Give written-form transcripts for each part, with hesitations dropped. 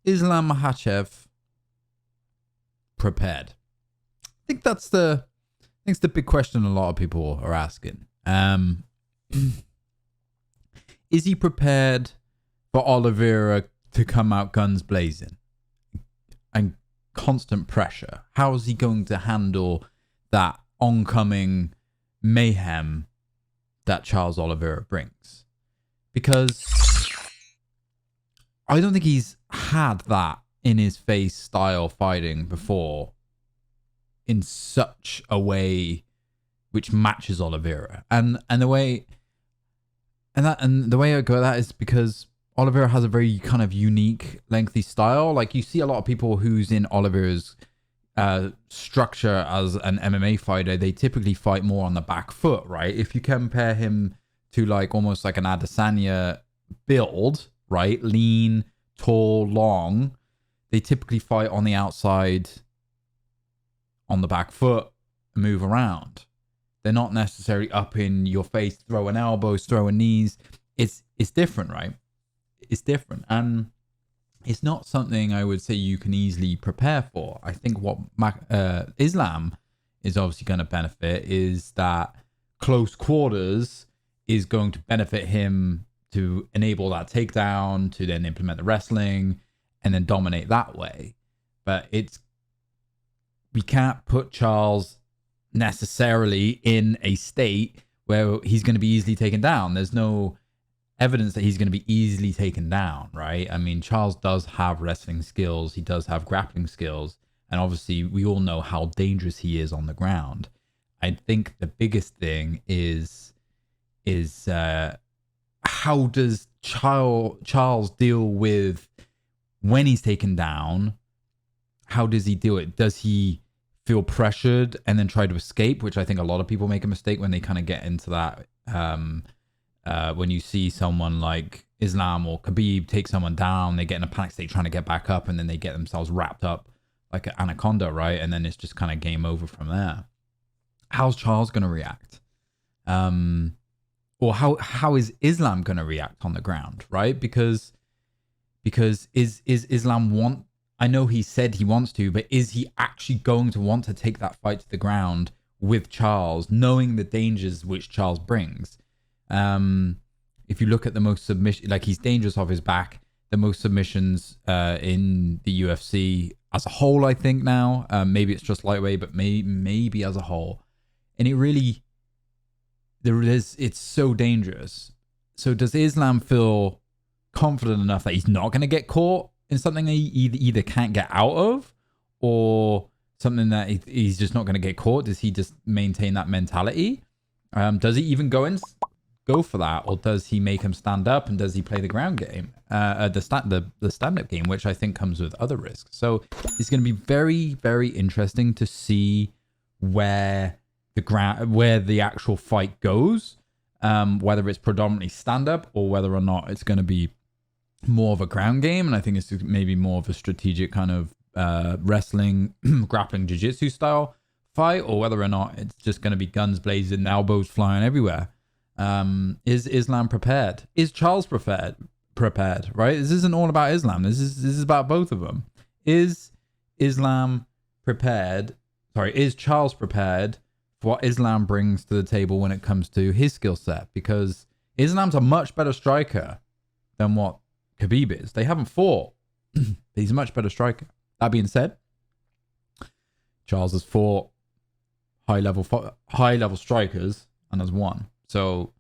Islam Makhachev prepared? I think that's the big question a lot of people are asking. Is he prepared for Oliveira to come out guns blazing and constant pressure? How is he going to handle that oncoming mayhem that Charles Oliveira brings? Because I don't think he's had that in his face style fighting before in such a way which matches Oliveira. And the way I go at that is because Oliveira has a very kind of unique lengthy style. Like, you see a lot of people who's in Oliveira's structure as an MMA fighter, they typically fight more on the back foot, right? If you compare him to like almost like an Adesanya build, right? Lean, tall, long. They typically fight on the outside, on the back foot, move around. They're not necessarily up in your face, throwing elbows, throwing knees. It's different, right? It's different. And it's not something I would say you can easily prepare for. I think what Islam is obviously going to benefit is that close quarters is going to benefit him to enable that takedown, to then implement the wrestling and then dominate that way. But we can't put Charles necessarily in a state where he's going to be easily taken down. There's no evidence that he's going to be easily taken down, right? I mean, Charles does have wrestling skills. He does have grappling skills. And obviously, we all know how dangerous he is on the ground. I think the biggest thing is how does Charles deal with when he's taken down? How does he do it? Does he feel pressured and then try to escape, which I think a lot of people make a mistake when they kind of get into that. When you see someone like Islam or Khabib take someone down, they get in a panic state trying to get back up, and then they get themselves wrapped up like an anaconda, right? And then it's just kind of game over from there. How's Charles going to react? Or how is Islam going to react on the ground, right? Because is Islam I know he said he wants to, but is he actually going to want to take that fight to the ground with Charles, knowing the dangers which Charles brings? If you look at the most submission, like, he's dangerous off his back. The most submissions in the UFC as a whole, I think now. Maybe it's just lightweight, but maybe as a whole. And it's so dangerous. So does Islam feel confident enough that he's not going to get caught in something that he either can't get out of, or something that he's just not going to get caught? Does he just maintain that mentality? Does he even go for that, or does he make him stand up, and does he play the ground game, the stand-up game, which I think comes with other risks? So it's going to be very, very interesting to see where the actual fight goes, whether it's predominantly stand-up or whether or not it's going to be more of a ground game. And I think it's maybe more of a strategic kind of wrestling, grappling, jiu-jitsu style fight, or whether or not it's just going to be guns blazing, elbows flying everywhere. Is Islam prepared? Is Charles prepared? Right? This isn't all about Islam. This is about both of them. Is Islam prepared? Is Charles prepared for what Islam brings to the table when it comes to his skill set? Because Islam's a much better striker than what Khabib is. They haven't fought. He's a much better striker. That being said, Charles has fought high level strikers and has won. So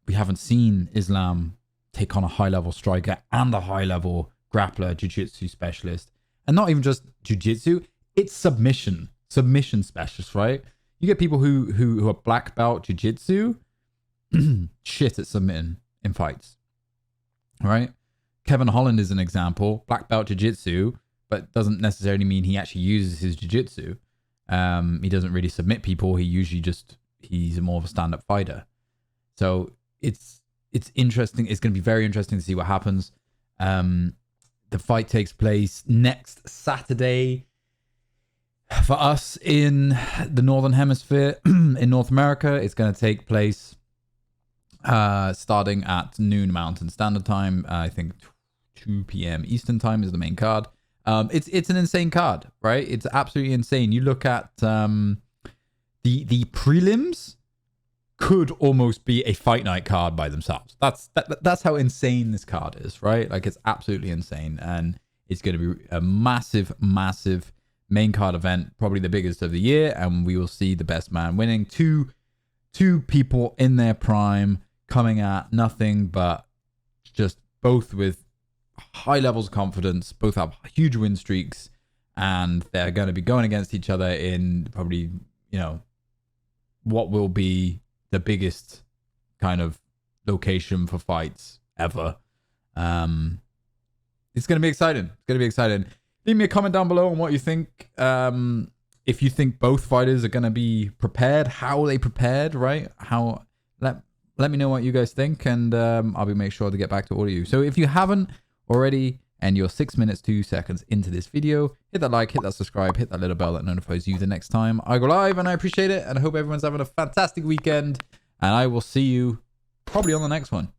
we haven't seen Islam take on a high level striker and a high level grappler, jiu-jitsu specialist, and not even just jiu-jitsu. It's submission specialist, right? You get people who are black belt jiu-jitsu, shit at submitting in fights. Right? Kevin Holland is an example, black belt jiu-jitsu, but doesn't necessarily mean he actually uses his jiu-jitsu. He doesn't really submit people. He's more of a stand-up fighter. So it's interesting. It's going to be very interesting to see what happens. The fight takes place next Saturday for us in the Northern Hemisphere. In North America, it's going to take place starting at noon Mountain Standard Time, I think 2 p.m. Eastern time is the main card. It's an insane card, right? It's absolutely insane. You look at the prelims could almost be a fight night card by themselves. That's how insane this card is, right? Like, it's absolutely insane, and it's going to be a massive main card event, probably the biggest of the year, and we will see the best man winning. Two people in their prime coming at nothing but just both with high levels of confidence, both have huge win streaks, and they're going to be going against each other in probably, what will be the biggest kind of location for fights ever. It's going to be exciting. Leave me a comment down below on what you think. If you think both fighters are going to be prepared, how they prepared, right? Let me know what you guys think, and I'll make sure to get back to all of you. So if you haven't already, and you're 6 minutes 2 seconds into this video, hit that like, hit that subscribe, hit that little bell that notifies you the next time I go live, and I appreciate it, and I hope everyone's having a fantastic weekend, and I will see you probably on the next one.